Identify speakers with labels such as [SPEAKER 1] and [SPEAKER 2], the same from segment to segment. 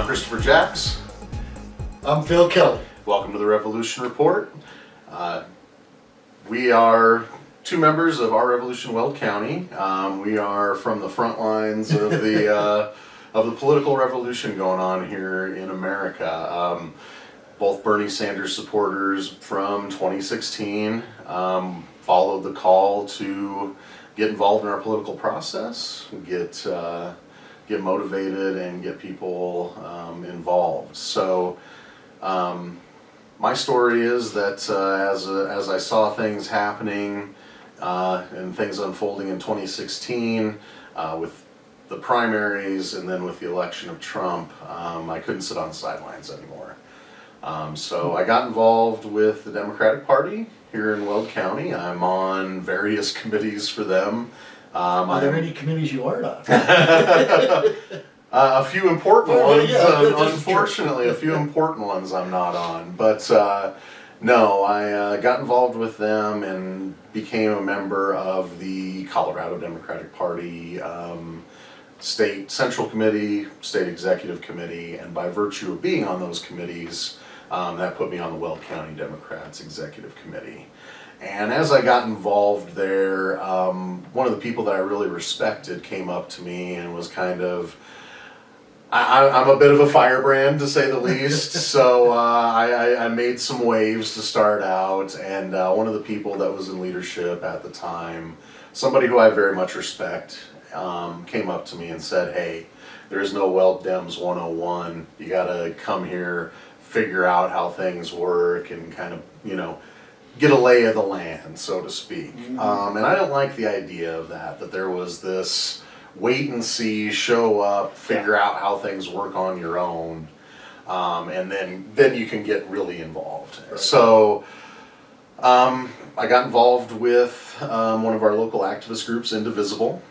[SPEAKER 1] I'm Kristopher Jacks.
[SPEAKER 2] I'm Phil Kelly.
[SPEAKER 1] Welcome to the Revolution Report. We are two members of Our Revolution Weld County. We are from the front lines of the political revolution going on here in America. Both Bernie Sanders supporters from 2016 followed the call to get involved in our political process, get motivated, and get people involved. So my story is that as I saw things happening and things unfolding in 2016 with the primaries and then with the election of Trump, I couldn't sit on the sidelines anymore. So I got involved with the Democratic Party here in Weld County. I'm on various committees for them.
[SPEAKER 2] Are there any committees you aren't on?
[SPEAKER 1] A few important ones,
[SPEAKER 2] yeah,
[SPEAKER 1] unfortunately, a few important ones I'm not on. But no, I got involved with them and became a member of the Colorado Democratic Party State Central Committee, State Executive Committee, and by virtue of being on those committees, that put me on the Weld County Democrats Executive Committee. And as I got involved there, one of the people that I really respected came up to me and was kind of, I'm a bit of a firebrand to say the least, so I made some waves to start out, and one of the people that was in leadership at the time, somebody who I very much respect, came up to me and said, hey, there is no Weld Dems 101, you gotta come here, figure out how things work, and kind of, get a lay of the land, so to speak. And I don't like the idea of that there was this wait and see, show up, figure out how things work on your own, and then you can get really involved. Right. So I got involved with one of our local activist groups, Indivisible,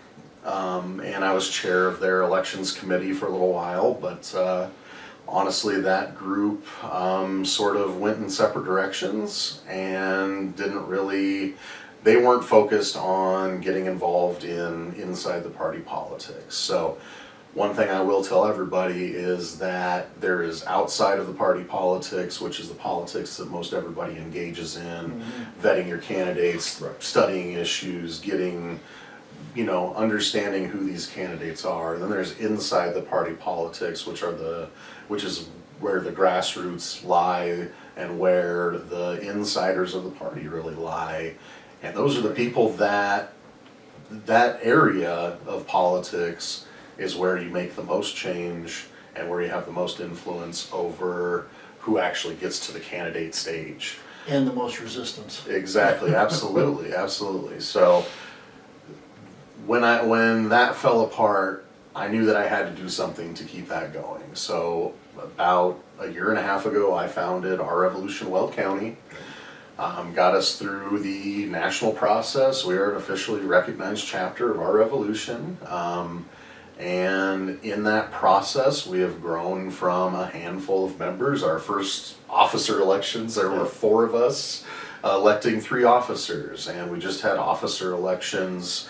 [SPEAKER 1] and I was chair of their elections committee for a little while, but honestly, that group sort of went in separate directions and they weren't focused on getting involved in inside the party politics. So one thing I will tell everybody is that there is outside of the party politics, which is the politics that most everybody engages in, vetting your candidates, right, studying issues, getting, understanding who these candidates are. And then there's inside the party politics, which is where the grassroots lie and where the insiders of the party really lie. And those are the people that area of politics is where you make the most change and where you have the most influence over who actually gets to the candidate stage.
[SPEAKER 2] And the most resistance.
[SPEAKER 1] Exactly, absolutely, absolutely. So when that fell apart, I knew that I had to do something to keep that going. So about a year and a half ago, I founded Our Revolution Weld County. Got us through the national process. We are an officially recognized chapter of Our Revolution. And in that process, we have grown from a handful of members. Our first officer elections, there were 4 of us electing 3 officers. And we just had officer elections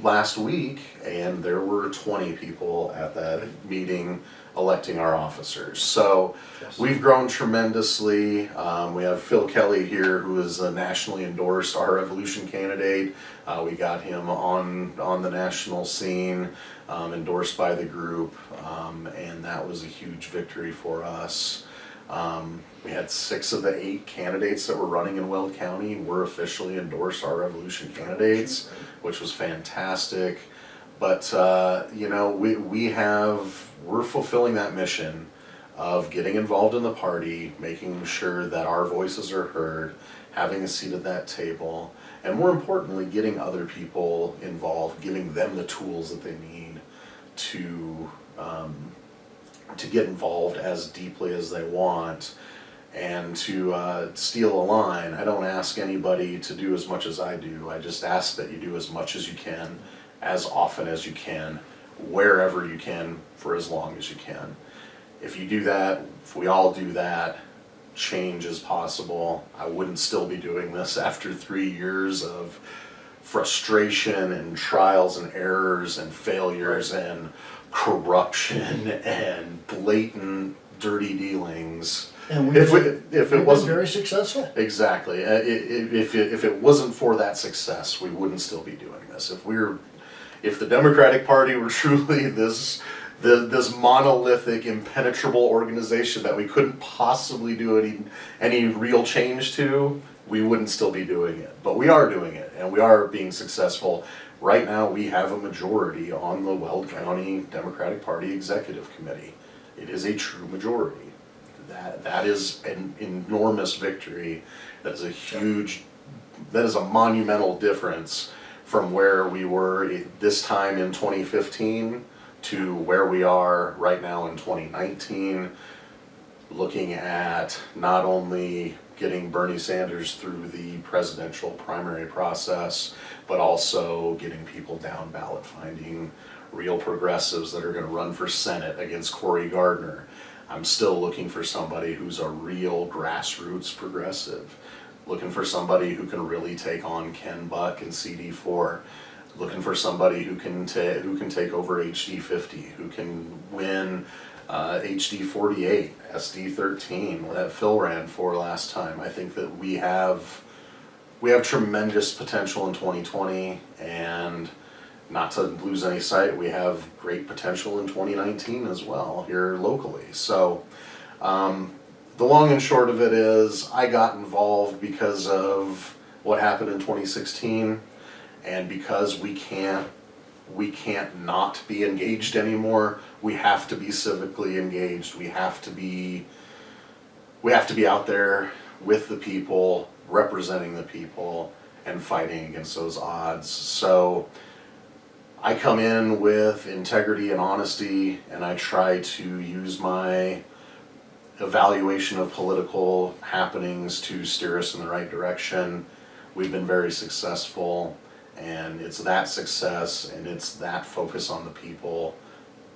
[SPEAKER 1] last week, and there were 20 people at that meeting electing our officers. So we've grown tremendously. We have Phil Kelly here, who is a nationally endorsed Our Revolution candidate. We got him on the national scene, endorsed by the group, and that was a huge victory for us. We had 6 of the 8 candidates that were running in Weld County were officially endorsed Our Revolution candidates, which was fantastic. But we're fulfilling that mission of getting involved in the party, making sure that our voices are heard, having a seat at that table, and more importantly, getting other people involved, giving them the tools that they need to get involved as deeply as they want. And to steal a line, I don't ask anybody to do as much as I do. I just ask that you do as much as you can, as often as you can, wherever you can, for as long as you can. If you do that, if we all do that, change is possible. I wouldn't still be doing this after 3 years of frustration and trials and errors and failures and corruption and blatant dirty dealings.
[SPEAKER 2] And
[SPEAKER 1] If
[SPEAKER 2] we've
[SPEAKER 1] it
[SPEAKER 2] been
[SPEAKER 1] wasn't
[SPEAKER 2] very successful.
[SPEAKER 1] exactly, if it wasn't for that success, we wouldn't still be doing this. If the Democratic Party were truly this monolithic, impenetrable organization that we couldn't possibly do any real change to, we wouldn't still be doing it. But we are doing it, and we are being successful. Right now, we have a majority on the Weld County Democratic Party Executive Committee. It is a true majority. That is an enormous victory. That is a monumental difference from where we were this time in 2015 to where we are right now in 2019, looking at not only getting Bernie Sanders through the presidential primary process, but also getting people down ballot, finding real progressives that are going to run for Senate against Cory Gardner. I'm still looking for somebody who's a real grassroots progressive, looking for somebody who can really take on Ken Buck and CD4, looking for somebody who can take over HD50, who can win HD48, SD13 that Phil ran for last time. I think that we have tremendous potential in 2020, and not to lose any sight, we have great potential in 2019 as well here locally. So the long and short of it is I got involved because of what happened in 2016, and because we can't not be engaged anymore. We have to be civically engaged. We have to be out there with the people, representing the people, and fighting against those odds. So I come in with integrity and honesty, and I try to use my evaluation of political happenings to steer us in the right direction. We've been very successful, and it's that success and it's that focus on the people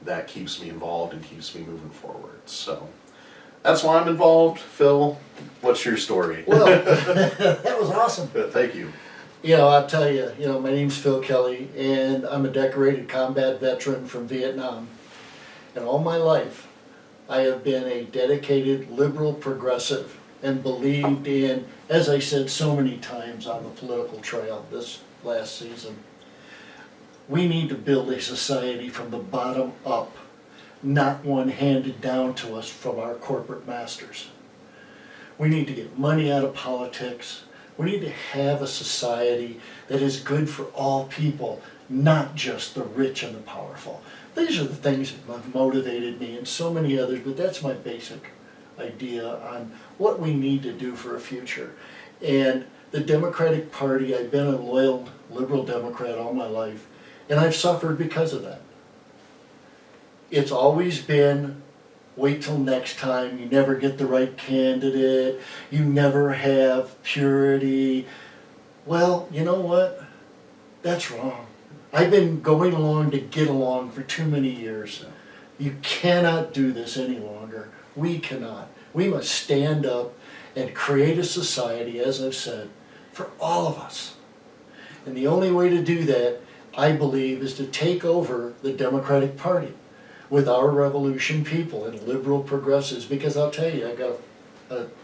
[SPEAKER 1] that keeps me involved and keeps me moving forward. So that's why I'm involved. Phil, what's your story?
[SPEAKER 2] Well, that was awesome.
[SPEAKER 1] Thank you.
[SPEAKER 2] I'll tell you, my name's Phil Kelly, and I'm a decorated combat veteran from Vietnam. And all my life, I have been a dedicated liberal progressive and believed in, as I said so many times on the political trail this last season, we need to build a society from the bottom up, not one handed down to us from our corporate masters. We need to get money out of politics. We need to have a society that is good for all people, not just the rich and the powerful. These are the things that have motivated me and so many others, but that's my basic idea on what we need to do for a future. And the Democratic Party, I've been a loyal liberal Democrat all my life, and I've suffered because of that. It's always been, wait till next time, you never get the right candidate, you never have purity. Well, you know what? That's wrong. I've been going along to get along for too many years. You cannot do this any longer. We cannot. We must stand up and create a society, as I've said, for all of us. And the only way to do that, I believe, is to take over the Democratic Party with our revolution people and liberal progressives. Because I'll tell you, I got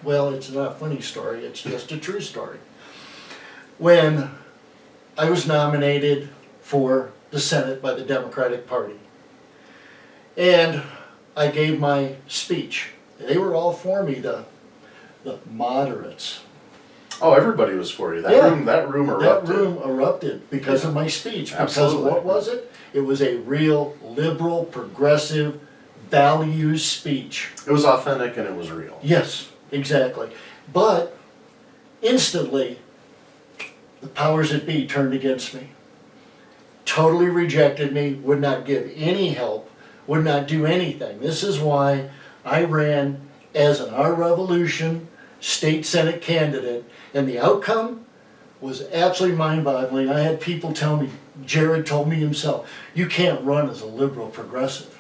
[SPEAKER 2] it's not a funny story, it's just a true story. When I was nominated for the Senate by the Democratic Party, and I gave my speech, they were all for me, the moderates.
[SPEAKER 1] Oh, everybody was for you. That room erupted.
[SPEAKER 2] That room erupted because of my speech. Because
[SPEAKER 1] Absolutely.
[SPEAKER 2] what was it? It was a real liberal, progressive, values speech.
[SPEAKER 1] It was authentic and it was real.
[SPEAKER 2] Yes, exactly. But instantly, the powers that be turned against me. Totally rejected me, would not give any help, would not do anything. This is why I ran as an Our Revolution state Senate candidate, and the outcome was absolutely mind-boggling. I had people tell me, Jared told me himself, you can't run as a liberal progressive.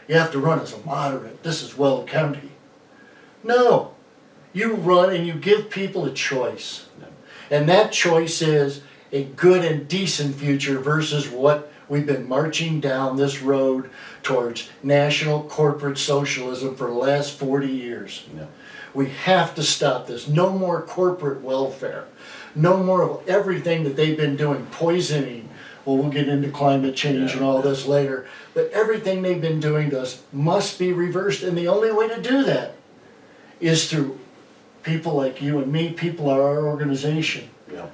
[SPEAKER 2] You have to run as a moderate. This is Weld County. No, you run and you give people a choice. And that choice is, a good and decent future versus what we've been marching down this road towards national corporate socialism for the last 40 years.
[SPEAKER 1] Yeah.
[SPEAKER 2] We have to stop this. No more corporate welfare. No more of everything that they've been doing, poisoning. Well, we'll get into climate change and all this later. But everything they've been doing to us must be reversed. And the only way to do that is through people like you and me, people at our organization.
[SPEAKER 1] Yeah.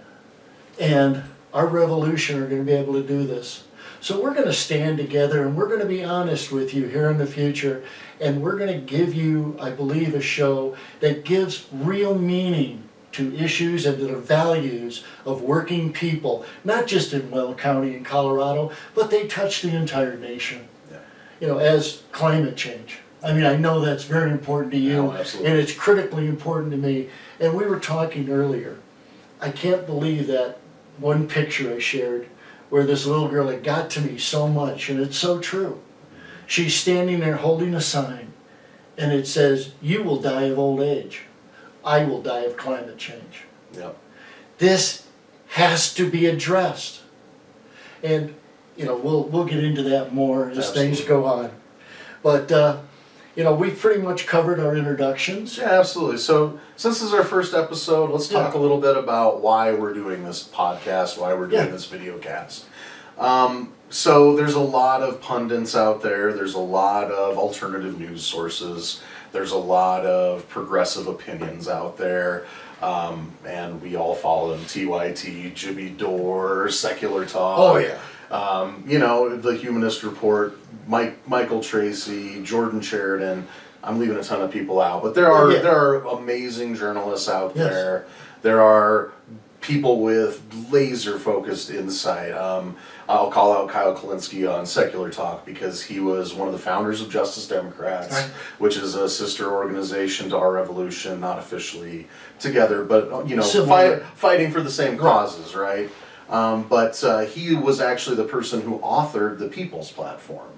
[SPEAKER 2] And our revolution are going to be able to do this. So we're going to stand together and we're going to be honest with you here in the future. And we're going to give you, I believe, a show that gives real meaning to issues and to the values of working people, not just in Weld County and Colorado, but they touch the entire nation.
[SPEAKER 1] Yeah.
[SPEAKER 2] You know, as climate change. I mean, I know that's very important to you,
[SPEAKER 1] absolutely.
[SPEAKER 2] and it's critically important to me. And we were talking earlier. I can't believe that one picture I shared where this little girl, it got to me so much, and it's so true. She's standing there holding a sign, and it says, "You will die of old age. I will die of climate change."
[SPEAKER 1] Yep.
[SPEAKER 2] This has to be addressed. And, you know, we'll get into that more as things go on. But, you know, we've pretty much covered our introductions.
[SPEAKER 1] Yeah, absolutely. So since this is our first episode, let's talk a little bit about why we're doing this podcast, why we're doing this video cast. So there's a lot of pundits out there. There's a lot of alternative news sources. There's a lot of progressive opinions out there. And we all follow them. TYT, Jimmy Dore, Secular Talk.
[SPEAKER 2] Oh, yeah.
[SPEAKER 1] You know, the Humanist Report, Michael Tracy, Jordan Sheridan. I'm leaving a ton of people out, but there are amazing journalists out there. There are people with laser focused insight. I'll call out Kyle Kalinske on Secular Talk because he was one of the founders of Justice Democrats, which is a sister organization to Our Revolution, not officially together, but you know, fighting for the same causes, right? But he was actually the person who authored the People's Platform.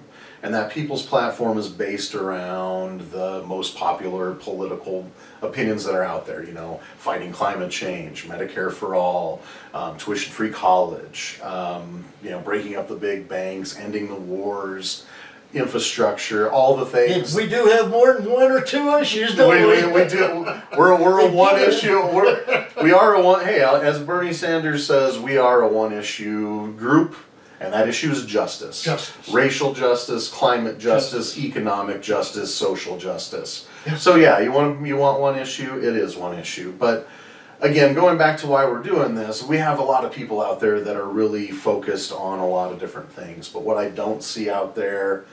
[SPEAKER 1] And that People's Platform is based around the most popular political opinions that are out there, you know, fighting climate change, Medicare for all, tuition-free college, you know, breaking up the big banks, ending the wars, infrastructure, all the things.
[SPEAKER 2] We do have more than one or two issues, don't we?
[SPEAKER 1] We do. We're a one issue. We are a one. Hey, as Bernie Sanders says, we are a one issue group, and that issue is justice.
[SPEAKER 2] Justice.
[SPEAKER 1] Racial justice, climate justice, economic justice, social justice. So yeah, you want one issue. It is one issue, but. Again, going back to why we're doing this, we have a lot of people out there that are really focused on a lot of different things. But what I don't see out there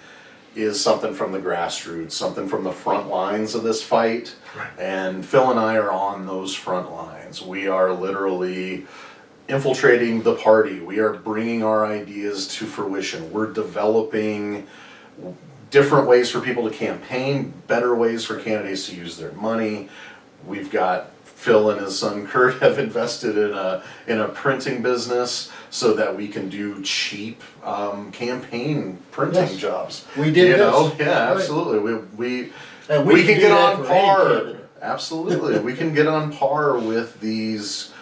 [SPEAKER 1] is something from the grassroots, something from the front lines of this fight.
[SPEAKER 2] Right.
[SPEAKER 1] And Phil and I are on those front lines. We are literally infiltrating the party. We are bringing our ideas to fruition. We're developing different ways for people to campaign, better ways for candidates to use their money. We've got Phil and his son Kurt have invested in a printing business so that we can do cheap campaign printing jobs.
[SPEAKER 2] We did,
[SPEAKER 1] you know, yeah, absolutely. We can get on par. Absolutely, we can get on par with these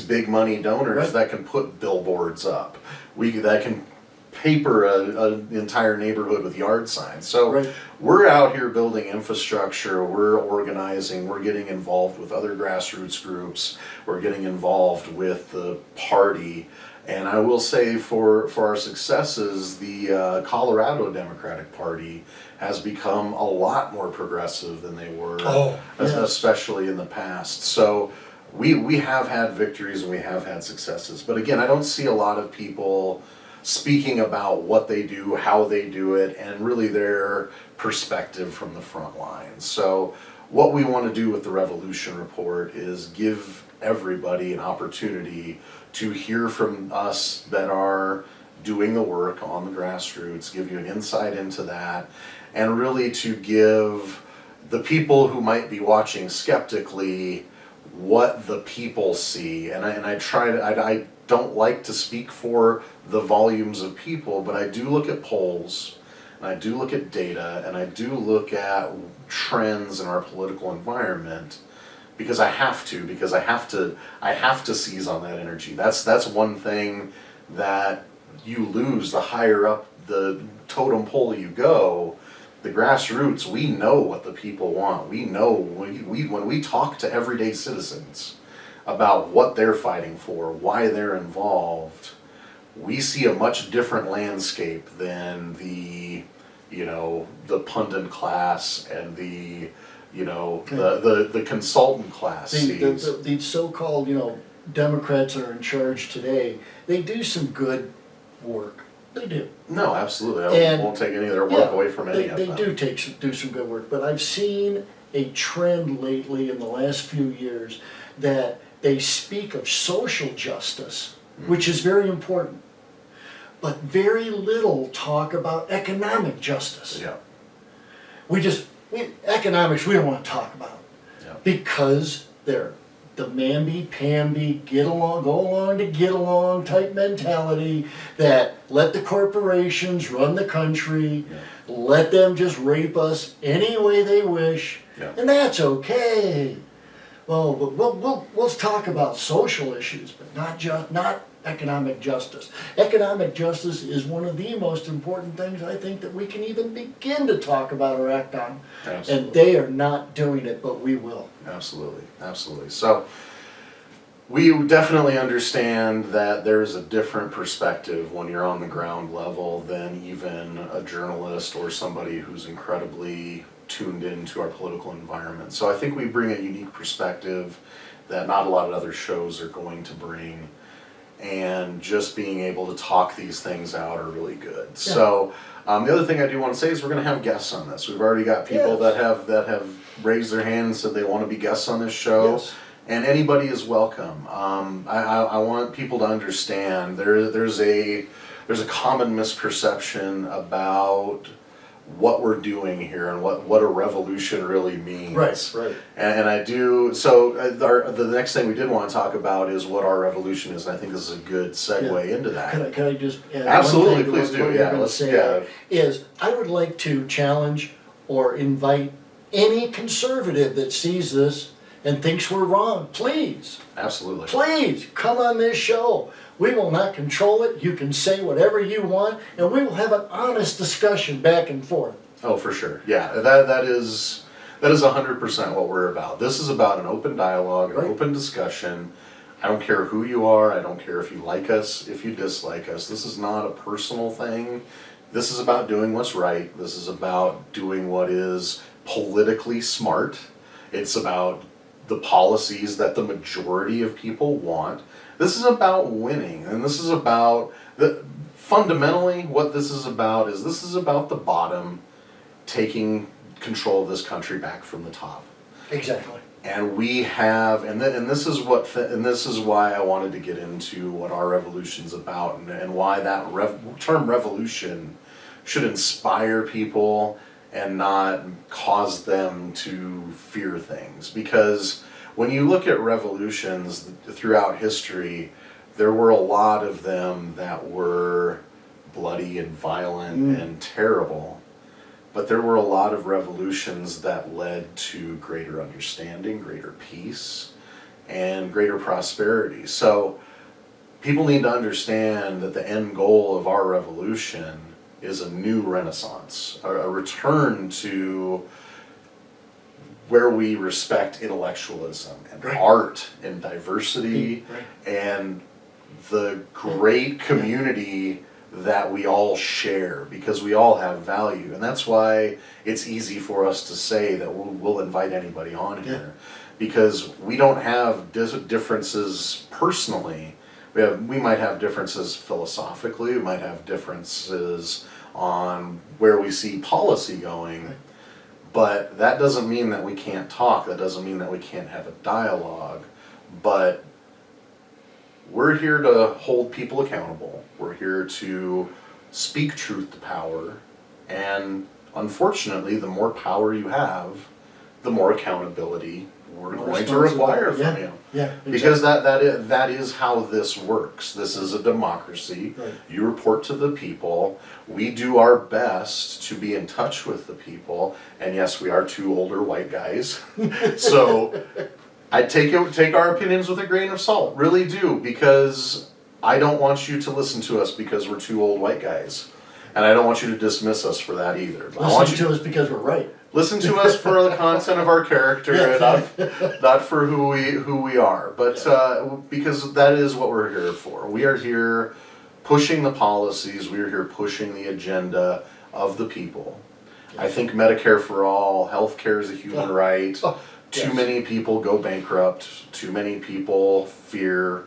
[SPEAKER 1] big money donors that can put billboards up. That can paper an entire neighborhood with yard signs. So we're out here building infrastructure, we're organizing, we're getting involved with other grassroots groups, we're getting involved with the party. And I will say for our successes, the Colorado Democratic Party has become a lot more progressive than they were, especially in the past. So we have had victories and we have had successes. But again, I don't see a lot of people speaking about what they do, how they do it, and really their perspective from the front lines. So what we want to do with the Revolution Report is give everybody an opportunity to hear from us that are doing the work on the grassroots, give you an insight into that, and really to give the people who might be watching skeptically what the people see. And I don't like to speak for the volumes of people, but I do look at polls, and I do look at data, and I do look at trends in our political environment because I have to seize on that energy. That's one thing that you lose the higher up the totem pole you go. The grassroots, we know what the people want. We know when we talk to everyday citizens about what they're fighting for, why they're involved, we see a much different landscape than the pundit class and the consultant class sees.
[SPEAKER 2] The so-called, Democrats that are in charge today, they do some good work. They do.
[SPEAKER 1] No, absolutely. I won't take any of their work away from any of them.
[SPEAKER 2] They do some good work, but I've seen a trend lately in the last few years that they speak of social justice, which is very important, but very little talk about economic justice.
[SPEAKER 1] Yeah.
[SPEAKER 2] Economics we don't want to talk about, because they're the mamby-pamby, go along to get along type mentality that let the corporations run the country, let them just rape us any way they wish, and that's okay. Well, we'll talk about social issues, but not economic justice. Economic justice is one of the most important things I think that we can even begin to talk about or act on.
[SPEAKER 1] Absolutely.
[SPEAKER 2] And they are not doing it, but we will.
[SPEAKER 1] Absolutely. So we definitely understand that there's a different perspective when you're on the ground level than even a journalist or somebody who's incredibly tuned into our political environment. So I think we bring a unique perspective that not a lot of other shows are going to bring. And just being able to talk these things out are really good. Yeah. So the other thing I do want to say is we're going to have guests on this. We've already got people that have raised their hand and said they want to be guests on this show.
[SPEAKER 2] Yes.
[SPEAKER 1] And anybody is welcome. I want people to understand there's a common misperception about what we're doing here and what a revolution really means.
[SPEAKER 2] Right.
[SPEAKER 1] And I do, so the next thing we did want to talk about is what our revolution is, and I think this is a good segue into that.
[SPEAKER 2] Can I just add
[SPEAKER 1] Absolutely,
[SPEAKER 2] one thing
[SPEAKER 1] please
[SPEAKER 2] to
[SPEAKER 1] do,
[SPEAKER 2] what
[SPEAKER 1] yeah,
[SPEAKER 2] you're
[SPEAKER 1] let's,
[SPEAKER 2] say
[SPEAKER 1] yeah.
[SPEAKER 2] Is I would like to challenge or invite any conservative that sees this and thinks we're wrong, please.
[SPEAKER 1] Absolutely.
[SPEAKER 2] Please, come on this show. We will not control it. You can say whatever you want, and we will have an honest discussion back and forth.
[SPEAKER 1] Oh, for sure. Yeah, that is 100% what we're about. This is about an open dialogue, an open discussion. I don't care who you are. I don't care if you like us, if you dislike us. This is not a personal thing. This is about doing what's right. This is about doing what is politically smart. It's about the policies that the majority of people want. This is about winning, and this is about fundamentally what this is about the bottom taking control of this country back from the top.
[SPEAKER 2] Exactly.
[SPEAKER 1] And we have, and this is why I wanted to get into what our revolution's about, and why that term revolution should inspire people and not cause them to fear things. Because when you look at revolutions throughout history, there were a lot of them that were bloody and violent and terrible. But there were a lot of revolutions that led to greater understanding, greater peace, and greater prosperity. So people need to understand that the end goal of our revolution is a new renaissance, a return to where we respect intellectualism and art and diversity and the great community that we all share, because we all have value. And that's why it's easy for us to say that we'll invite anybody on here, because we don't have differences personally. We might have differences philosophically, we might have differences on where we see policy going, but that doesn't mean that we can't talk, that doesn't mean that we can't have a dialogue. But we're here to hold people accountable. We're here to speak truth to power. And unfortunately, the more power you have, the more accountability we're going to require from you.
[SPEAKER 2] Yeah, exactly.
[SPEAKER 1] Because that is how this works. This is a democracy.
[SPEAKER 2] Right.
[SPEAKER 1] You report to the people. We do our best to be in touch with the people. And yes, we are two older white guys. So I take our opinions with a grain of salt, really do, because I don't want you to listen to us because we're two old white guys, and I don't want you to dismiss us for that either. I want
[SPEAKER 2] Listen to us because we're right.
[SPEAKER 1] Listen to us for the content of our character, and not for who we are, but because that is what we're here for. We are here pushing the policies. We are here pushing the agenda of the people. I think Medicare for all, healthcare is a human right. Too many people go bankrupt. Too many people fear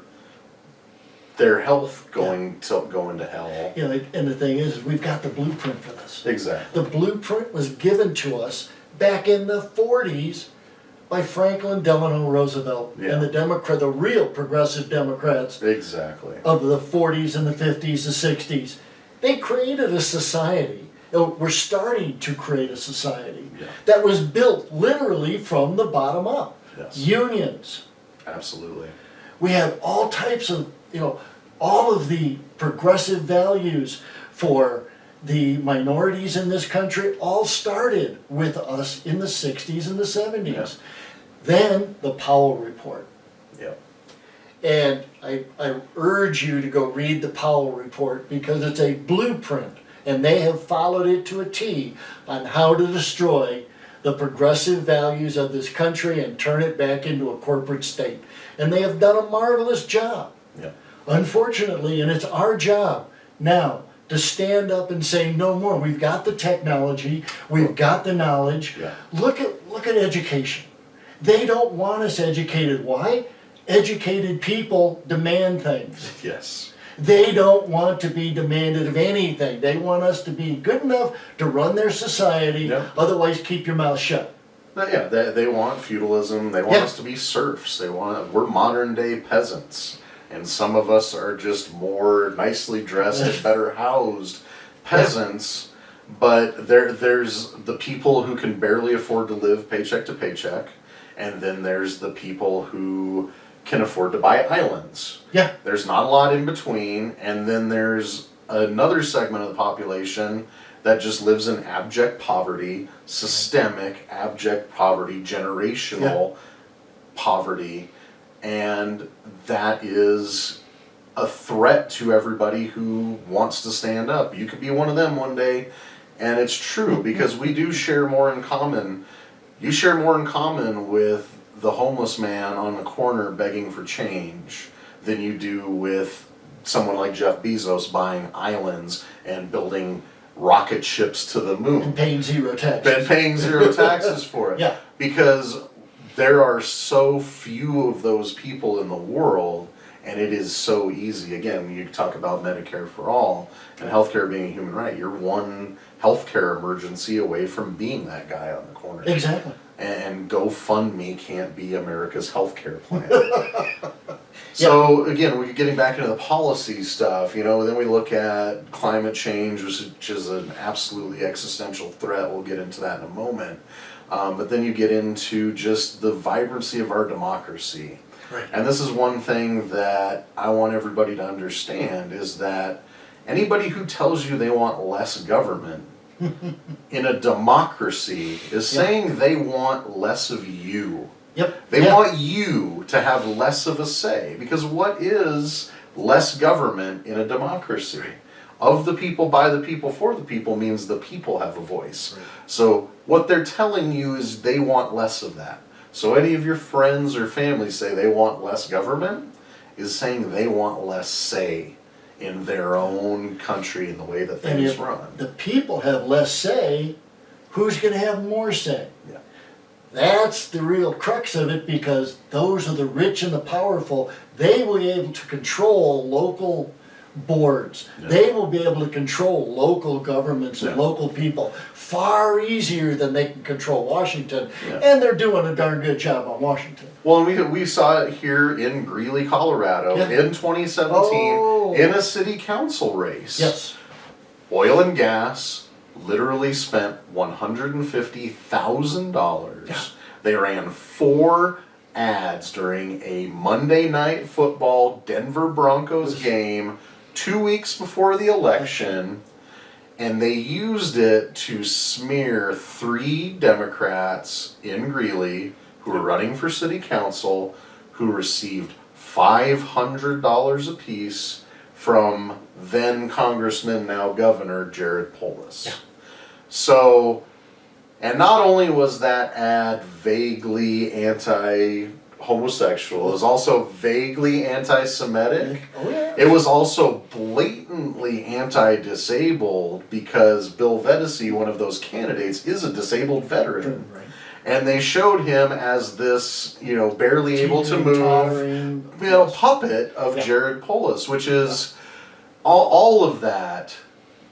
[SPEAKER 1] their health going to hell.
[SPEAKER 2] You know, and the thing is, we've got the blueprint for this.
[SPEAKER 1] Exactly.
[SPEAKER 2] The blueprint was given to us back in the 40s by Franklin Delano Roosevelt and the real progressive Democrats.
[SPEAKER 1] Exactly.
[SPEAKER 2] Of the 40s and the 50s, the 60s. They created a society. We're starting to create a society that was built literally from the bottom up.
[SPEAKER 1] Yes.
[SPEAKER 2] Unions.
[SPEAKER 1] Absolutely.
[SPEAKER 2] We have all types of, all of the progressive values for the minorities in this country all started with us in the 60s and the 70s.
[SPEAKER 1] Yeah.
[SPEAKER 2] Then the Powell Report.
[SPEAKER 1] Yep.
[SPEAKER 2] And I urge you to go read the Powell Report because it's a blueprint. And they have followed it to a T on how to destroy the progressive values of this country and turn it back into a corporate state. And they have done a marvelous job.
[SPEAKER 1] Yeah.
[SPEAKER 2] Unfortunately, and it's our job now to stand up and say no more. We've got the technology, we've got the knowledge.
[SPEAKER 1] Yeah.
[SPEAKER 2] Look at education. They don't want us educated. Why? Educated people demand things.
[SPEAKER 1] Yes.
[SPEAKER 2] They don't want to be demanded of anything. They want us to be good enough to run their society, otherwise keep your mouth shut.
[SPEAKER 1] Yeah, they want feudalism. They want us to be serfs. We're modern day peasants. And some of us are just more nicely dressed and better housed peasants. But there's the people who can barely afford to live paycheck to paycheck. And then there's the people who can afford to buy islands.
[SPEAKER 2] Yeah.
[SPEAKER 1] There's not a lot in between, and then there's another segment of the population that just lives in abject poverty, systemic abject poverty, generational poverty, and that is a threat to everybody who wants to stand up. You could be one of them one day, and it's true because we do share more in common. You share more in common with the homeless man on the corner begging for change than you do with someone like Jeff Bezos buying islands and building rocket ships to the moon.
[SPEAKER 2] And paying zero taxes.
[SPEAKER 1] And paying zero taxes for it.
[SPEAKER 2] Yeah.
[SPEAKER 1] Because there are so few of those people in the world, and it is so easy. Again, you talk about Medicare for all and healthcare being a human right. You're one healthcare emergency away from being that guy on the corner.
[SPEAKER 2] Exactly.
[SPEAKER 1] And GoFundMe can't be America's healthcare plan. So again, we're getting back into the policy stuff, then we look at climate change, which is an absolutely existential threat. We'll get into that in a moment. But then you get into just the vibrancy of our democracy.
[SPEAKER 2] Right.
[SPEAKER 1] And this is one thing that I want everybody to understand is that anybody who tells you they want less government in a democracy is saying they want less of you.
[SPEAKER 2] Yep.
[SPEAKER 1] They want you to have less of a say. Because what is less government in a democracy? Of the people, by the people, for the people means the people have a voice. Right. So what they're telling you is they want less of that. So any of your friends or family say they want less government is saying they want less say in their own country and the way that things run.
[SPEAKER 2] The people have less say, who's going to have more say?
[SPEAKER 1] Yeah.
[SPEAKER 2] That's the real crux of it because those are the rich and the powerful. They will be able to control local boards. Yeah. They will be able to control local governments and local people far easier than they can control Washington. Yeah. And they're doing a darn good job on Washington.
[SPEAKER 1] Well, we saw it here in Greeley, Colorado in 2017 in a city council race.
[SPEAKER 2] Yes.
[SPEAKER 1] Oil and gas literally spent $150,000. Yeah. They ran 4 ads during a Monday Night Football Denver Broncos game 2 weeks before the election, and they used it to smear 3 Democrats in Greeley who were running for city council who received $500 apiece from then Congressman, now Governor Jared Polis.
[SPEAKER 2] Yeah.
[SPEAKER 1] So, and not only was that ad vaguely anti-homosexual, it was also vaguely anti-Semitic.
[SPEAKER 2] Oh yeah.
[SPEAKER 1] It was also blatantly anti-disabled because Bill Vettisey, one of those candidates, is a disabled veteran.
[SPEAKER 2] Right.
[SPEAKER 1] And they showed him as this, barely able to move,
[SPEAKER 2] Tottering,
[SPEAKER 1] puppet of
[SPEAKER 2] Yeah.
[SPEAKER 1] Jared Polis, which is, all of that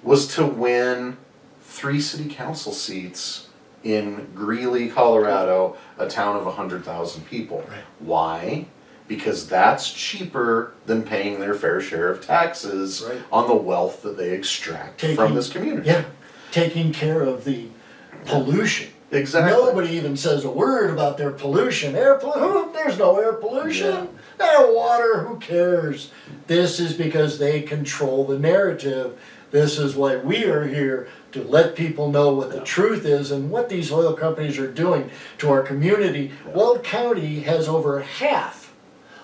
[SPEAKER 1] was to win 3 city council seats in Greeley, Colorado, a town of 100,000 people.
[SPEAKER 2] Right.
[SPEAKER 1] Why? Because that's cheaper than paying their fair share of taxes
[SPEAKER 2] Right.
[SPEAKER 1] on the wealth that they extract from this community.
[SPEAKER 2] Yeah, taking care of the pollution.
[SPEAKER 1] Exactly.
[SPEAKER 2] Nobody even says a word about their pollution. There's no air pollution. Air, water, who cares? This is because they control the narrative. This is why we are here, to let people know what the truth is and what these oil companies are doing to our community. Weld County has over half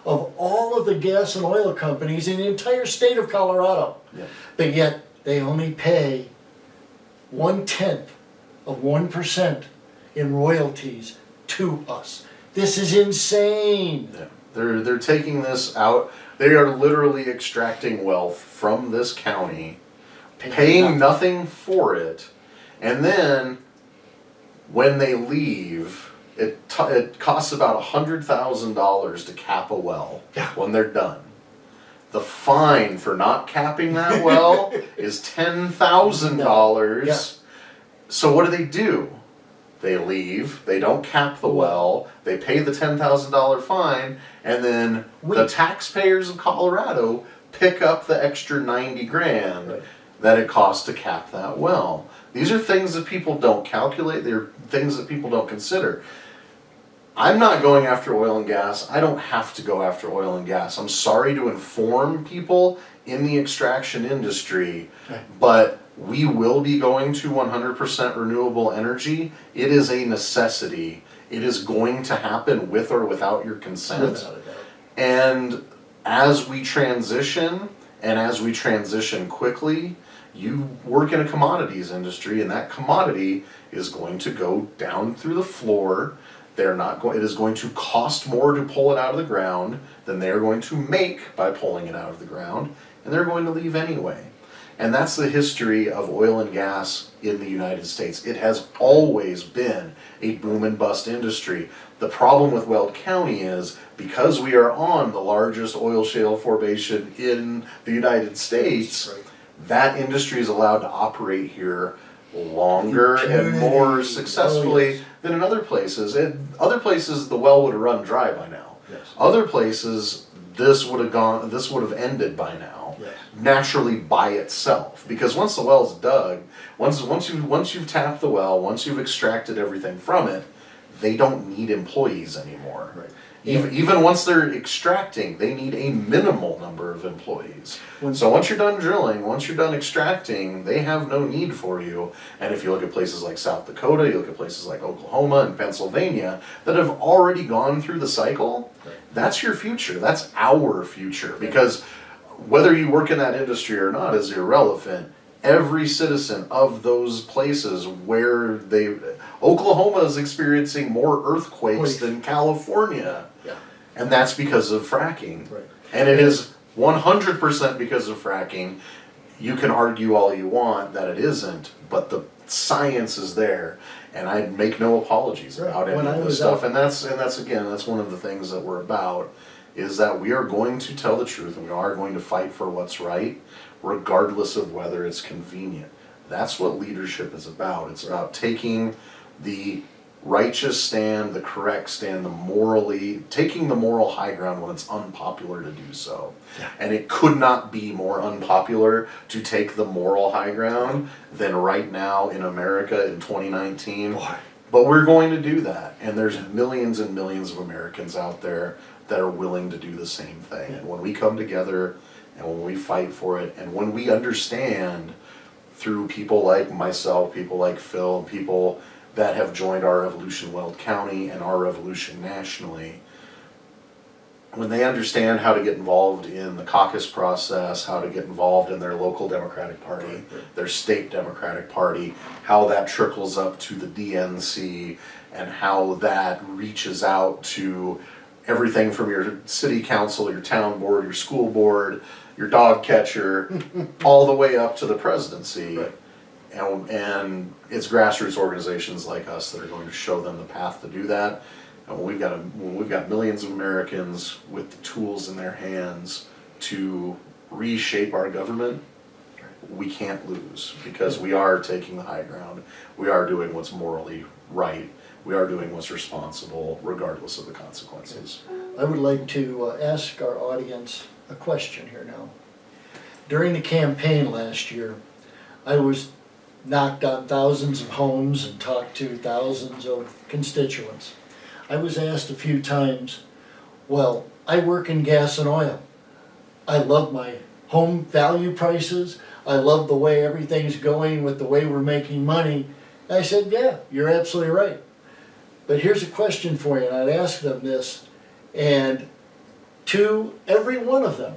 [SPEAKER 2] of all of the gas and oil companies in the entire state of Colorado.
[SPEAKER 1] Yeah.
[SPEAKER 2] But yet they only pay 1/10 of 1% in royalties to us. This is insane.
[SPEAKER 1] Yeah. They're taking this out. They are literally extracting wealth from this county, paying nothing for it, and then when they leave, it costs about $100,000 to cap a well when they're done. The fine for not capping that well is $10,000.
[SPEAKER 2] Yeah.
[SPEAKER 1] So what do? They leave, they don't cap the well, they pay the $10,000 fine, and then the taxpayers of Colorado pick up the extra 90 grand that it costs to cap that well. These are things that people don't calculate, they're things that people don't consider. I'm not going after oil and gas. I don't have to go after oil and gas. I'm sorry to inform people in the extraction industry, but we will be going to 100% renewable energy. It is a necessity. It is going to happen with or without your consent.
[SPEAKER 2] Without a doubt.
[SPEAKER 1] And as we transition, and as we transition quickly, you work in a commodities industry, and that commodity is going to go down through the floor. It is going to cost more to pull it out of the ground than they're going to make by pulling it out of the ground, and they're going to leave anyway. And that's the history of oil and gas in the United States. It has always been a boom and bust industry. The problem with Weld County is, because we are on the largest oil shale formation in the United States, that industry is allowed to operate here longer and more successfully than in other places. In other places, the well would have run dry by now. Other places, this would have ended by now. Naturally by itself, because once the well's dug, once you've tapped the well, once you've extracted everything from it, they don't need employees anymore. Even once they're extracting, they need a minimal number of employees. So once you're done drilling, once you're done extracting, they have no need for you. And if you look at places like South Dakota, you look at places like Oklahoma and Pennsylvania that have already gone through the cycle, that's your future. That's our future. Because whether you work in that industry or not is irrelevant. Every citizen of those places where Oklahoma is experiencing more earthquakes than California. And that's because of fracking. And it is 100% because of fracking. You can argue all you want that it isn't, but the science is there. And I make no apologies about any of this stuff. And that's one of the things that we're about, is that we are going to tell the truth and we are going to fight for what's right, regardless of whether it's convenient. That's what leadership is about. It's about taking the righteous stand, the correct stand, taking the moral high ground when it's unpopular to do so. And it could not be more unpopular to take the moral high ground than right now in America in 2019. But we're going to do that. And there's millions and millions of Americans out there that are willing to do the same thing. And when we come together and when we fight for it, and when we understand through people like myself, people like Phil, people that have joined our evolution Weld County and our evolution nationally, when they understand how to get involved in the caucus process, how to get involved in their local Democratic Party, their state Democratic Party, how that trickles up to the DNC, and how that reaches out to everything from your city council, your town board, your school board, your dog catcher, all the way up to the presidency.
[SPEAKER 2] Right.
[SPEAKER 1] And it's grassroots organizations like us that are going to show them the path to do that. And when we've got millions of Americans with the tools in their hands to reshape our government, we can't lose, because we are taking the high ground. We are doing what's morally right. We are doing what's responsible, regardless of the consequences.
[SPEAKER 2] I would like to ask our audience a question here now. During the campaign last year, I was knocked on thousands of homes and talked to thousands of constituents. I was asked a few times, well, I work in gas and oil. I love my home value prices. I love the way everything's going with the way we're making money. And I said, yeah, you're absolutely right. But here's a question for you, and I'd ask them this, and to every one of them,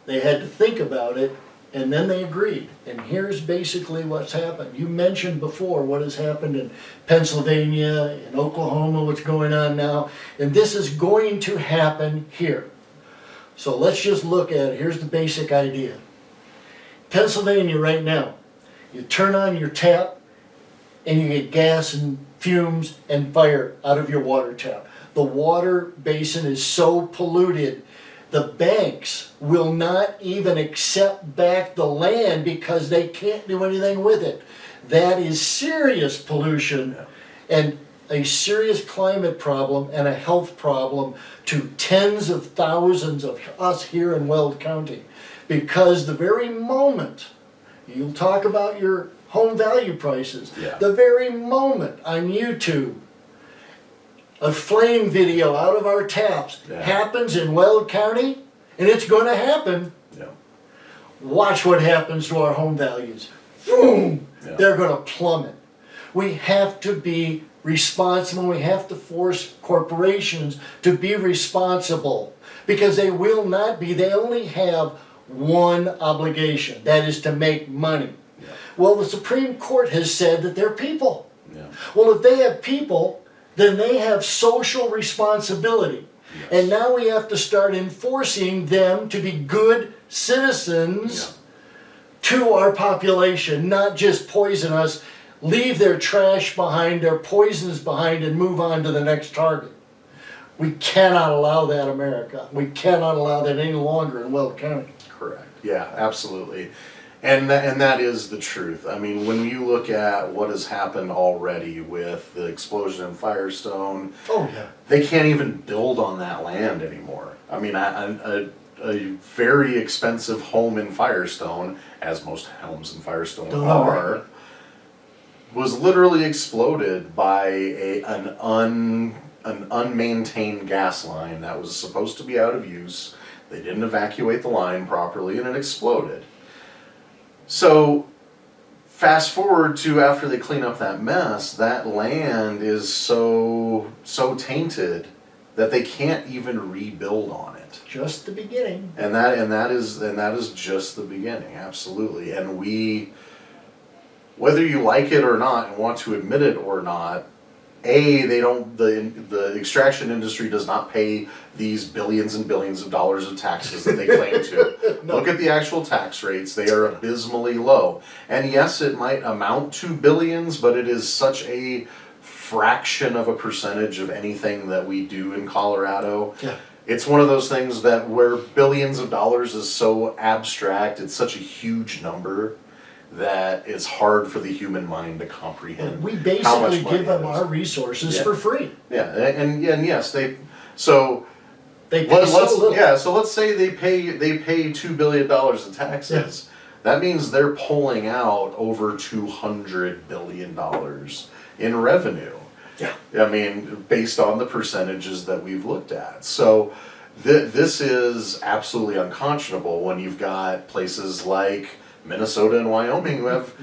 [SPEAKER 2] they had to think about it, and then they agreed. And here's basically what's happened. You mentioned before what has happened in Pennsylvania, in Oklahoma, what's going on now, and this is going to happen here. So let's just look at it. Here's the basic idea. Pennsylvania right now, you turn on your tap and you get gas and fumes and fire out of your water tap. The water basin is so polluted, the banks will not even accept back the land because they can't do anything with it. That is serious pollution and a serious climate problem and a health problem to tens of thousands of us here in Weld County. Because the very moment, you'll talk about your home value prices, the very moment on YouTube, a flame video out of our taps happens in Weld County, and it's going to happen. Watch what happens to our home values. Boom! They're going to plummet. We have to be responsible. We have to force corporations to be responsible, because they will not be. They only have one obligation, that is to make money. Well, the Supreme Court has said that they're people. Well, if they have people, then they have social responsibility. And now we have to start enforcing them to be good citizens to our population, not just poison us, leave their trash behind, their poisons behind, and move on to the next target. We cannot allow that, America. We cannot allow that any longer in Weld County.
[SPEAKER 1] Correct. Yeah, absolutely. And that is the truth. I mean, when you look at what has happened already with the explosion in Firestone, they can't even build on that land anymore. I mean, a very expensive home in Firestone, as most homes in Firestone are, was literally exploded by an unmaintained gas line that was supposed to be out of use. They didn't evacuate the line properly, and it exploded. So, fast forward to after they clean up that mess, that land is so tainted that they can't even rebuild on it.
[SPEAKER 2] Just the beginning.
[SPEAKER 1] And that is just the beginning, absolutely. And we, whether you like it or not and want to admit it or not, the extraction industry does not pay these billions and billions of dollars of taxes that they claim to. Look at the actual tax rates. They are abysmally low. And yes, it might amount to billions, but it is such a fraction of a percentage of anything that we do in Colorado. It's one of those things that where billions of dollars is so abstract, it's such a huge number that it's hard for the human mind to comprehend.
[SPEAKER 2] We basically give them our resources for free.
[SPEAKER 1] And yes, they pay so
[SPEAKER 2] little.
[SPEAKER 1] So let's say they pay $2 billion in taxes. That means they're pulling out over $200 billion in revenue. I mean, based on the percentages that we've looked at. So this is absolutely unconscionable when you've got places like Minnesota and Wyoming who have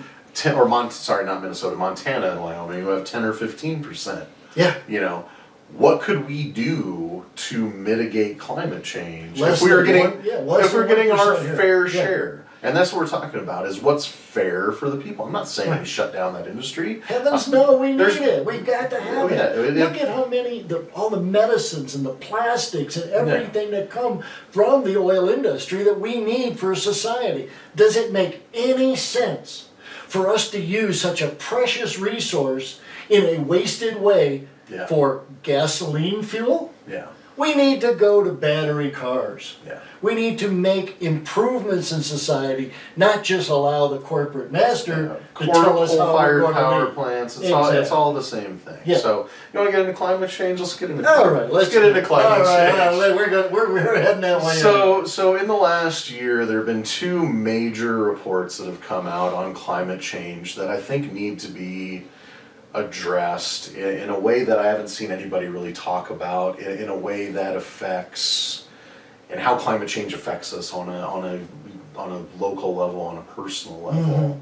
[SPEAKER 1] not Minnesota, Montana and Wyoming, who have 10 or 15%.
[SPEAKER 2] Yeah.
[SPEAKER 1] You know, what could we do to mitigate climate change
[SPEAKER 2] Less
[SPEAKER 1] if we were
[SPEAKER 2] than
[SPEAKER 1] getting
[SPEAKER 2] one- yeah, less
[SPEAKER 1] if we're
[SPEAKER 2] than
[SPEAKER 1] getting our
[SPEAKER 2] 1% here.
[SPEAKER 1] fair
[SPEAKER 2] Yeah.
[SPEAKER 1] share? And that's what we're talking about, is what's fair for the people. I'm not saying we
[SPEAKER 2] Right.
[SPEAKER 1] shut down that industry.
[SPEAKER 2] Heavens no, we need
[SPEAKER 1] There's-
[SPEAKER 2] it. We've got to have
[SPEAKER 1] Yeah,
[SPEAKER 2] it. Look at how many, all the medicines and the plastics and everything that come from the oil industry that we need for society. Does it make any sense for us to use such a precious resource in a wasted way
[SPEAKER 1] Yeah.
[SPEAKER 2] for gasoline fuel?
[SPEAKER 1] Yeah.
[SPEAKER 2] We need to go to battery cars.
[SPEAKER 1] Yeah.
[SPEAKER 2] We need to make improvements in society, not just allow the corporate master to tell us how we're
[SPEAKER 1] Coal-fired
[SPEAKER 2] going
[SPEAKER 1] power
[SPEAKER 2] to be.
[SPEAKER 1] plants. It's
[SPEAKER 2] Exactly.
[SPEAKER 1] all the same thing.
[SPEAKER 2] Yeah.
[SPEAKER 1] So you want to get into climate change? Let's get into
[SPEAKER 2] All right,
[SPEAKER 1] let's get into climate change.
[SPEAKER 2] All right, we're heading that way.
[SPEAKER 1] So in the last year, there have been two major reports that have come out on climate change that I think need to be addressed in a way that I haven't seen anybody really talk about, in a way that affects, and how climate change affects us on a local level, on a personal level.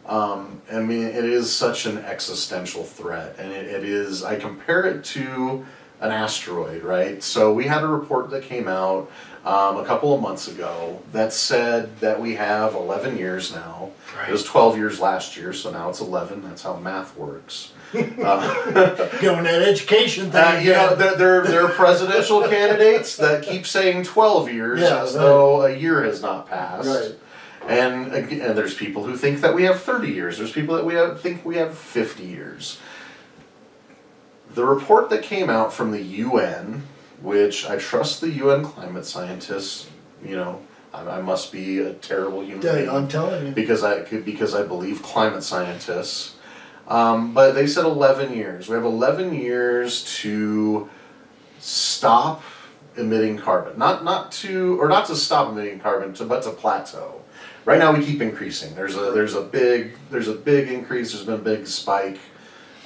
[SPEAKER 1] I mean, it is such an existential threat, and it is, I compare it to an asteroid, right? So we had a report that came out a couple of months ago that said that we have 11 years now.
[SPEAKER 2] Right.
[SPEAKER 1] It was 12 years last year, so now it's 11. That's how math works.
[SPEAKER 2] Going that education thing.
[SPEAKER 1] You know, there are presidential candidates that keep saying 12 years as
[SPEAKER 2] right.
[SPEAKER 1] though a year has not passed.
[SPEAKER 2] Right.
[SPEAKER 1] And there's people who think that we have 30 years. There's people that think we have 50 years. The report that came out from the UN, which I trust the UN climate scientists, you know, I must be a terrible human being.
[SPEAKER 2] I'm telling you.
[SPEAKER 1] Because I believe climate scientists. But they said 11 years. We have 11 years to stop emitting carbon. Not to stop emitting carbon, but to plateau. Right now we keep increasing. There's a big increase. There's been a big spike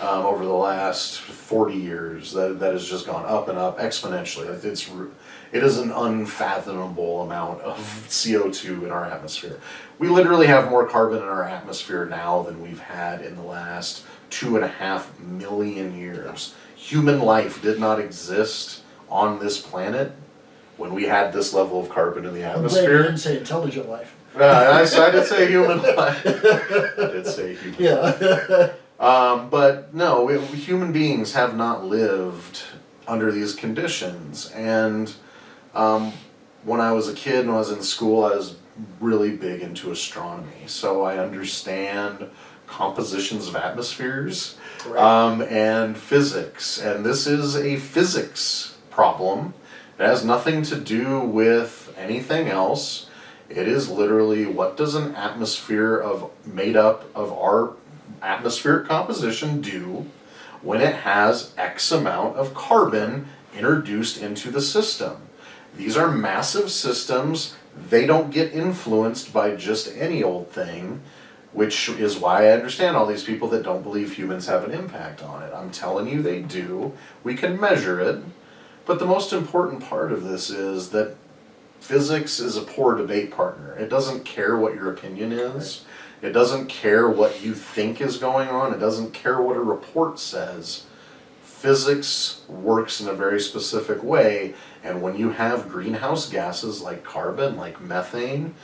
[SPEAKER 1] over the last 40 years that has just gone up and up exponentially. It is an unfathomable amount of CO2 in our atmosphere. We literally have more carbon in our atmosphere now than we've had in the last 2.5 million years. Human life did not exist on this planet when we had this level of carbon in the
[SPEAKER 2] I'm glad you
[SPEAKER 1] atmosphere.
[SPEAKER 2] didn't say intelligent life.
[SPEAKER 1] I did say human life. I did say human life.
[SPEAKER 2] Yeah.
[SPEAKER 1] But no, human beings have not lived under these conditions. And when I was a kid and when I was in school, I was really big into astronomy. So I understand compositions of atmospheres and physics. And this is a physics problem. It has nothing to do with anything else. It is literally, what does an atmosphere made up of our atmospheric composition do when it has X amount of carbon introduced into the system? These are massive systems. They don't get influenced by just any old thing, which is why I understand all these people that don't believe humans have an impact on it. I'm telling you they do. We can measure it. But the most important part of this is that physics is a poor debate partner. It doesn't care what your opinion is. It doesn't care what you think is going on. It doesn't care what a report says. Physics works in a very specific way, and when you have greenhouse gases like carbon, like methane,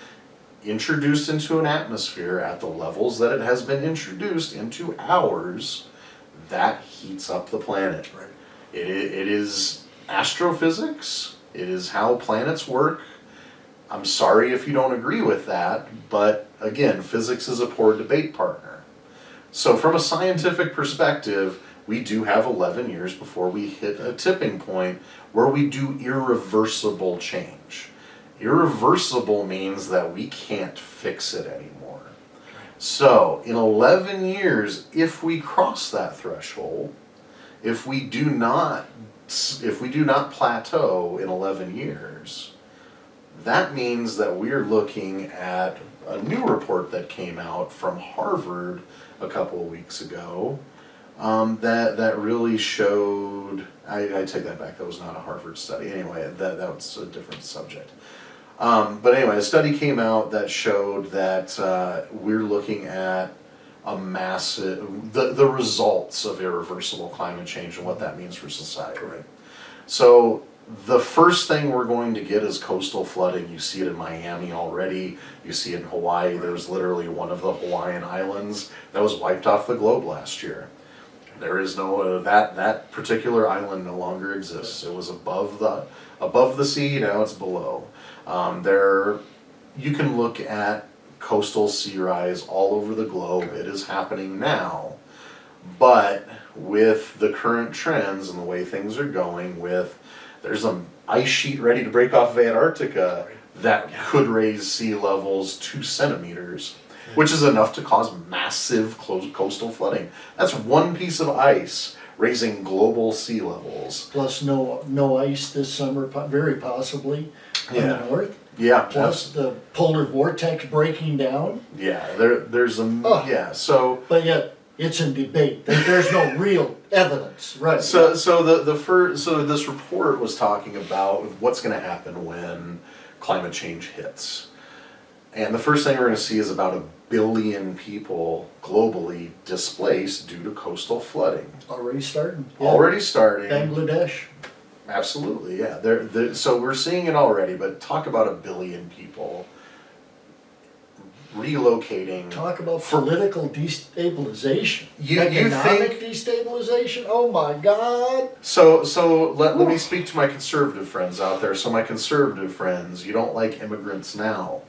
[SPEAKER 1] introduced into an atmosphere at the levels that it has been introduced into ours, that heats up the planet.
[SPEAKER 2] Right.
[SPEAKER 1] It is astrophysics. It is how planets work. I'm sorry if you don't agree with that, but again, physics is a poor debate partner. So from a scientific perspective, we do have 11 years before we hit a tipping point where we do irreversible change. Irreversible means that we can't fix it anymore. So in 11 years, if we cross that threshold, if we do not plateau in 11 years, that means that we're looking at a new report that came out from Harvard a couple of weeks ago that really showed, I take that back, that was not a Harvard study. Anyway, that was a different subject. But anyway, a study came out that showed that we're looking at a massive, the results of irreversible climate change and what that means for society. So the first thing we're going to get is coastal flooding. You see it in Miami already. You see it in Hawaii. There's literally one of the Hawaiian islands that was wiped off the globe last year. There is no, that particular island no longer exists. It was above the sea, now it's below. You can look at coastal sea rise all over the globe. It is happening now. But with the current trends and the way things are going, there's an ice sheet ready to break off of Antarctica that could raise sea levels 2 centimeters, which is enough to cause massive coastal flooding. That's one piece of ice raising global sea levels.
[SPEAKER 2] Plus no ice this summer, very possibly, in the north.
[SPEAKER 1] Yeah.
[SPEAKER 2] Plus the polar vortex breaking down.
[SPEAKER 1] Yeah, there's so.
[SPEAKER 2] But yet it's in debate. There's no real evidence, right?
[SPEAKER 1] So this report was talking about what's going to happen when climate change hits, and the first thing we're going to see is about 1 billion people globally displaced due to coastal flooding.
[SPEAKER 2] Already starting. Yeah.
[SPEAKER 1] Already starting.
[SPEAKER 2] Bangladesh.
[SPEAKER 1] Absolutely, yeah. So we're seeing it already, but talk about 1 billion people relocating.
[SPEAKER 2] Talk about political destabilization.
[SPEAKER 1] You
[SPEAKER 2] Economic
[SPEAKER 1] think
[SPEAKER 2] destabilization? Oh my God.
[SPEAKER 1] So let me speak to my conservative friends out there. So my conservative friends, you don't like immigrants now.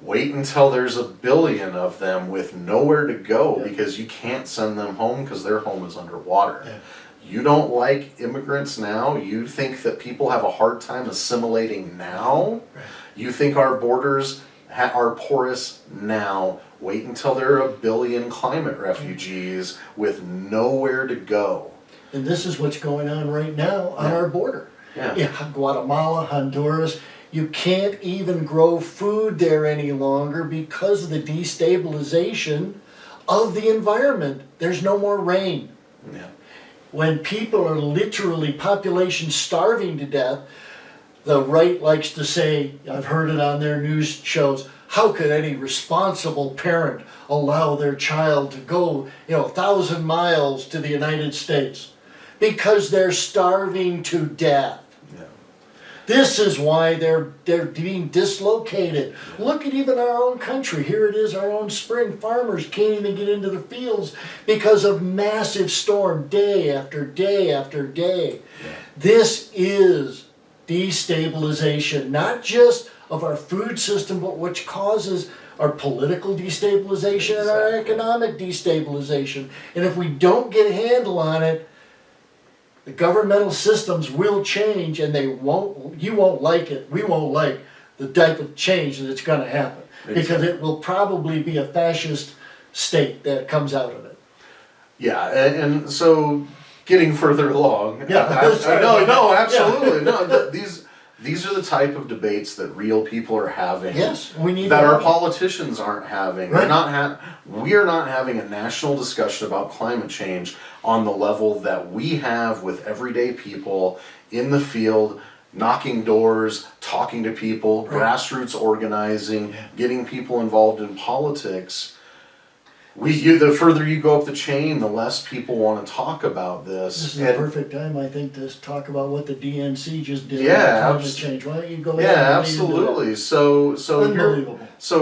[SPEAKER 1] Wait until there's 1 billion of them with nowhere to go because you can't send them home because their home is underwater.
[SPEAKER 2] Yeah.
[SPEAKER 1] You don't like immigrants now? You think that people have a hard time assimilating now?
[SPEAKER 2] Right.
[SPEAKER 1] You think our borders are porous now? Wait until there are 1 billion climate refugees with nowhere to go.
[SPEAKER 2] And this is what's going on right now on our border.
[SPEAKER 1] Yeah.
[SPEAKER 2] Guatemala, Honduras. You can't even grow food there any longer because of the destabilization of the environment. There's no more rain.
[SPEAKER 1] Yeah.
[SPEAKER 2] When people are literally population starving to death, the right likes to say, I've heard it on their news shows, how could any responsible parent allow their child to go, 1,000 miles to the United States? Because they're starving to death.
[SPEAKER 1] Yeah.
[SPEAKER 2] This is why they're being dislocated. Look at even our own country. Here it is, our own spring. Farmers can't even get into the fields because of massive storm day after day after day.
[SPEAKER 1] Yeah.
[SPEAKER 2] This is destabilization, not just of our food system, but which causes our political destabilization and our economic destabilization. And if we don't get a handle on it, the governmental systems will change, and you won't like it. We won't like the type of change that's going to happen. Because it will probably be a fascist state that comes out of it.
[SPEAKER 1] Yeah, and so getting further along.
[SPEAKER 2] Yeah,
[SPEAKER 1] no, absolutely. No, these are the type of debates that real people are having.
[SPEAKER 2] Yes, we need
[SPEAKER 1] that our politicians aren't having.
[SPEAKER 2] Right.
[SPEAKER 1] We are not having a national discussion about climate change on the level that we have with everyday people in the field, knocking doors, talking to people, grassroots organizing, getting people involved in politics. The further you go up the chain, the less people want to talk about this.
[SPEAKER 2] This is the perfect time, I think, to talk about what the DNC just did.
[SPEAKER 1] Yeah,
[SPEAKER 2] climate change. Why don't you go ahead?
[SPEAKER 1] Yeah, absolutely. So
[SPEAKER 2] Unbelievable.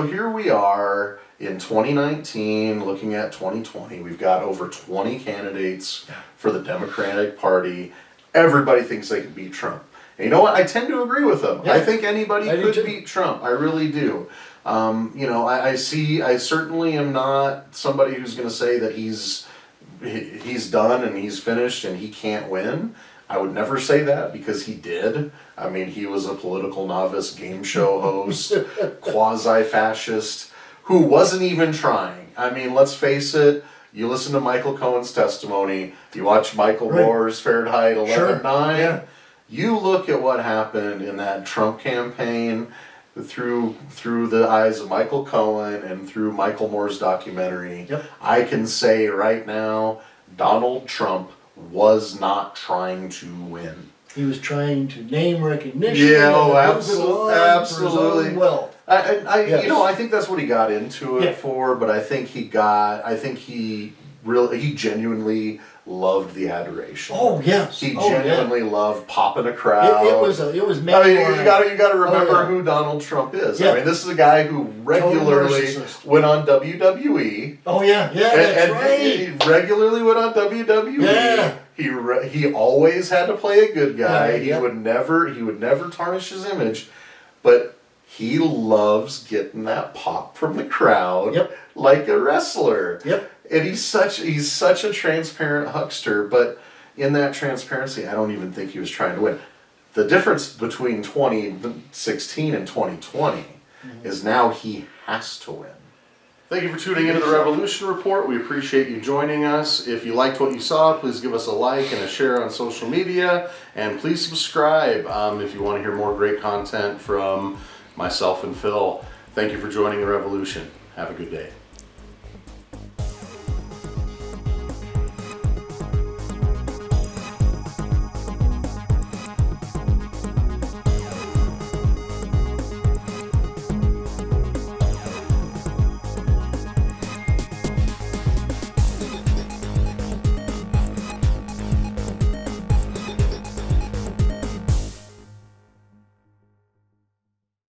[SPEAKER 1] Here we are in 2019, looking at 2020. We've got over 20 candidates for the Democratic Party. Everybody thinks they can beat Trump. And you know what? I tend to agree with them. Yeah. I think anybody could beat Trump. I really do. I certainly am not somebody who's going to say that he's done and he's finished and he can't win. I would never say that because he did. I mean, he was a political novice, game show host, quasi-fascist, who wasn't even trying. I mean, let's face it, you listen to Michael Cohen's testimony, you watch Michael Moore's Fahrenheit 11/9, you look at what happened in that Trump campaign through the eyes of Michael Cohen and through Michael Moore's documentary. I can say right now, Donald Trump was not trying to win.
[SPEAKER 2] He was trying to name recognition.
[SPEAKER 1] Yeah, absolutely.
[SPEAKER 2] Wealth. Yes.
[SPEAKER 1] You know, I think that's what he got into it
[SPEAKER 2] Yeah.
[SPEAKER 1] for, but I think he genuinely loved the adoration.
[SPEAKER 2] Oh yes.
[SPEAKER 1] He
[SPEAKER 2] Oh, yeah.
[SPEAKER 1] genuinely loved popping a crowd.
[SPEAKER 2] It was
[SPEAKER 1] I mean,
[SPEAKER 2] many
[SPEAKER 1] you gotta remember
[SPEAKER 2] yeah.
[SPEAKER 1] who Donald Trump is.
[SPEAKER 2] Yeah.
[SPEAKER 1] I mean, this is a guy who regularly
[SPEAKER 2] narcissist.
[SPEAKER 1] went on WWE.
[SPEAKER 2] Oh yeah, yeah, that's right.
[SPEAKER 1] He regularly went on WWE.
[SPEAKER 2] Yeah.
[SPEAKER 1] He always had to play a good guy.
[SPEAKER 2] Yeah,
[SPEAKER 1] He
[SPEAKER 2] yeah.
[SPEAKER 1] would never tarnish his image, but he loves getting that pop from the crowd.
[SPEAKER 2] Yep.
[SPEAKER 1] Like a wrestler.
[SPEAKER 2] Yep.
[SPEAKER 1] And he's such a transparent huckster, but in that transparency, I don't even think he was trying to win. The difference between 2016 and 2020 is now he has to win. Thank you for tuning into the Revolution Report. We appreciate you joining us. If you liked what you saw, please give us a like and a share on social media, and please subscribe if you want to hear more great content from myself and Phil. Thank you for joining the Revolution. Have a good day.